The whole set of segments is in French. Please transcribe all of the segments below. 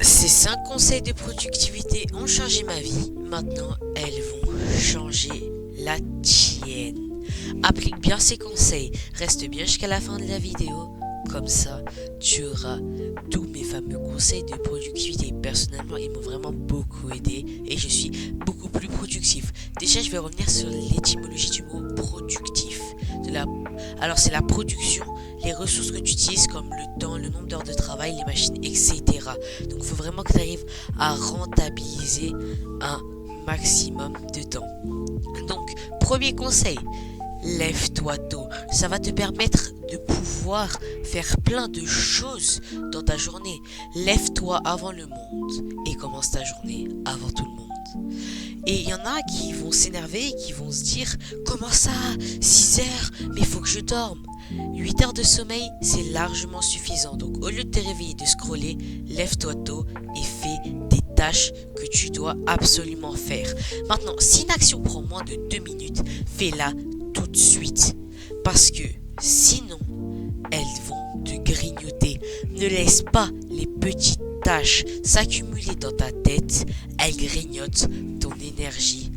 Ces 5 conseils de productivité ont changé ma vie. Maintenant, elles vont changer la tienne. Applique bien ces conseils. Reste bien jusqu'à la fin de la vidéo. Comme ça, tu auras tous mes fameux conseils de productivité. Personnellement, ils m'ont vraiment beaucoup aidé et je suis beaucoup plus productif. Déjà, je vais revenir sur l'étymologie du mot productif. Alors, c'est la production, les ressources que tu utilises comme le temps, le nombre d'heures de travail, les machines, etc. Donc, il faut vraiment que tu arrives à rentabiliser un maximum de temps. Donc, premier conseil, lève-toi tôt. Ça va te permettre de pouvoir faire plein de choses dans ta journée. Lève-toi avant le monde et commence ta journée avant tout le monde. Et il y en a qui vont s'énerver et qui vont se dire comment ça, 6 heures, mais il faut que je dorme. 8 heures de sommeil, c'est largement suffisant. Donc au lieu de te réveiller, de scroller, lève-toi tôt et fais des tâches que tu dois absolument faire. Maintenant, si une action prend moins de 2 minutes, fais-la tout de suite. Parce que sinon, elles vont te grignoter. Ne laisse pas les petites tâches s'accumuler dans ta tête. Elles grignotent ton énergie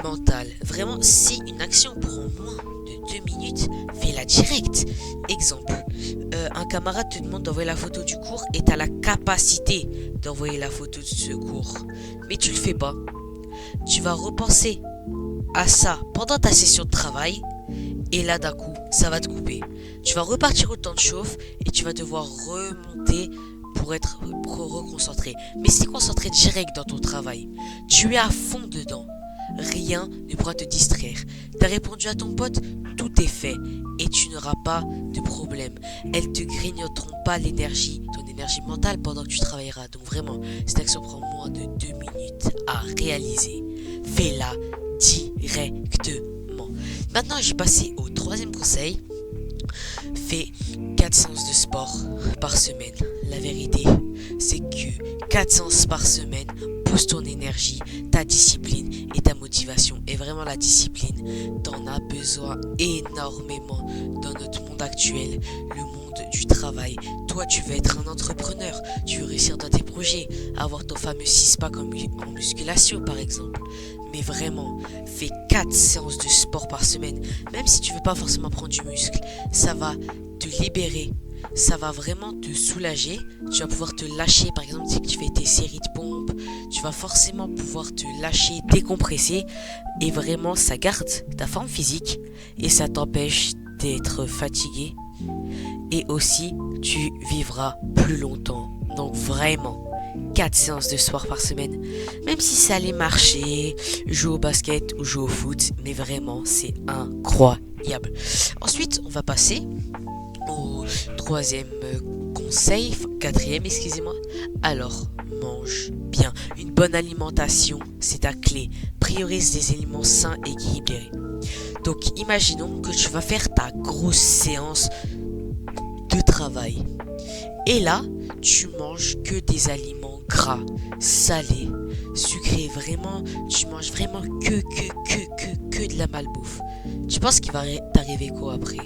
mentale. Vraiment, si une action prend moins de 2 minutes, fais-la direct. Exemple, un camarade te demande d'envoyer la photo du cours et tu as la capacité d'envoyer la photo de ce cours. Mais tu le fais pas. Tu vas repenser à ça pendant ta session de travail et là d'un coup ça va te couper. Tu vas repartir au temps de chauffe et tu vas devoir remonter pour être reconcentré. Mais si tu es concentré direct dans ton travail, tu es à fond dedans, rien ne pourra te distraire. Tu as répondu à ton pote, tout est fait et tu n'auras pas de problème. Elles te grignoteront pas l'énergie, ton énergie mentale pendant que tu travailleras. Donc vraiment, cette action prend moins de 2 minutes à réaliser. Fais-la directement. Maintenant, j'ai passé au troisième conseil. Fais 4 séances de sport par semaine. La vérité, c'est que 4 séances par semaine poussent ton énergie, ta discipline et ta motivation. Et vraiment, la discipline, t'en as besoin énormément dans notre monde actuel, le monde du travail. Toi, tu veux être un entrepreneur, tu veux réussir dans tes projets, avoir ton fameux 6-pack en musculation par exemple. Mais vraiment, fais 4 séances de sport par semaine. Même si tu veux pas forcément prendre du muscle, ça va te libérer. Ça va vraiment te soulager. Tu vas pouvoir te lâcher. Par exemple, si tu fais tes séries de pompes, tu vas forcément pouvoir te lâcher, décompresser. Et vraiment, ça garde ta forme physique. Et ça t'empêche d'être fatigué. Et aussi, tu vivras plus longtemps. Donc vraiment, 4 séances de sport par semaine. Même si c'est aller marcher, jouer au basket ou jouer au foot. Mais vraiment, c'est incroyable. Ensuite, on va passer au troisième conseil. Quatrième, excusez-moi. Alors, mange bien. Une bonne alimentation, c'est ta clé. Priorise des aliments sains et équilibrés. Donc, imaginons que tu vas faire ta grosse séance de travail. Et là, tu manges que des aliments gras, salés, sucrés. Vraiment, tu manges vraiment que de la malbouffe. Tu penses qu'il va t'arriver quoi après?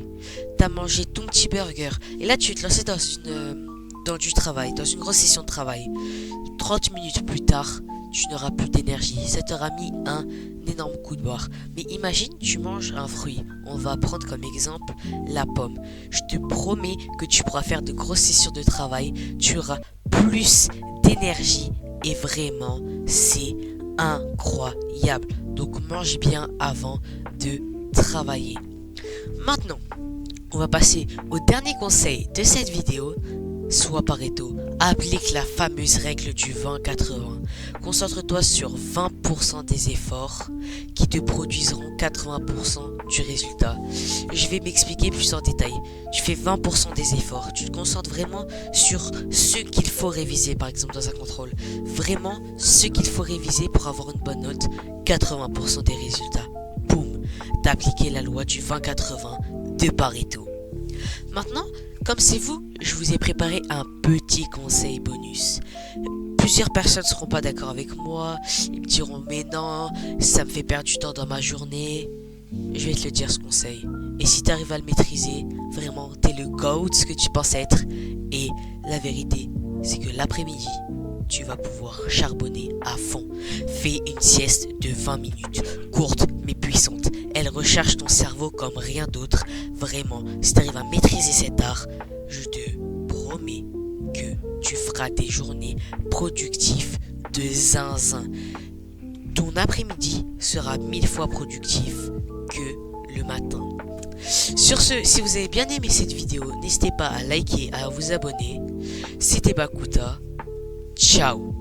T'as mangé ton petit burger. Et là, tu vas te lancer dans du travail, dans une grosse session de travail. 30 minutes plus tard, tu n'auras plus d'énergie. Ça t'aura mis un énorme coup de barre. Mais imagine, tu manges un fruit. On va prendre comme exemple la pomme. Je te promets que tu pourras faire de grosses sessions de travail. Tu auras plus d'énergie. Et vraiment, c'est incroyable. Donc mange bien avant de travailler. Maintenant, on va passer au dernier conseil de cette vidéo. Sois Pareto, applique la fameuse règle du 20-80. Concentre-toi sur 20% des efforts qui te produiront 80% du résultat. Je vais m'expliquer plus en détail. Tu fais 20% des efforts, tu te concentres vraiment sur ce qu'il faut réviser, par exemple dans un contrôle. Vraiment ce qu'il faut réviser pour avoir une bonne note, 80% des résultats. Boum, t'as appliqué la loi du 20-80 de Pareto. Maintenant, comme c'est vous, je vous ai préparé un petit conseil bonus. Plusieurs personnes ne seront pas d'accord avec moi. Ils me diront mais non, ça me fait perdre du temps dans ma journée. Je vais te le dire ce conseil. Et si tu arrives à le maîtriser, vraiment, t'es le GOAT que tu penses être. Et la vérité, c'est que l'après-midi, tu vas pouvoir charbonner à fond. Fais une sieste de 20 minutes, courte mais puissante. Elle recharge ton cerveau comme rien d'autre. Vraiment, si tu arrives à maîtriser cet art, je te promets que tu feras des journées productives de zinzin. Ton après-midi sera 1000 fois productif que le matin. Sur ce, si vous avez bien aimé cette vidéo, n'hésitez pas à liker, à vous abonner. C'était Bakuta. Ciao.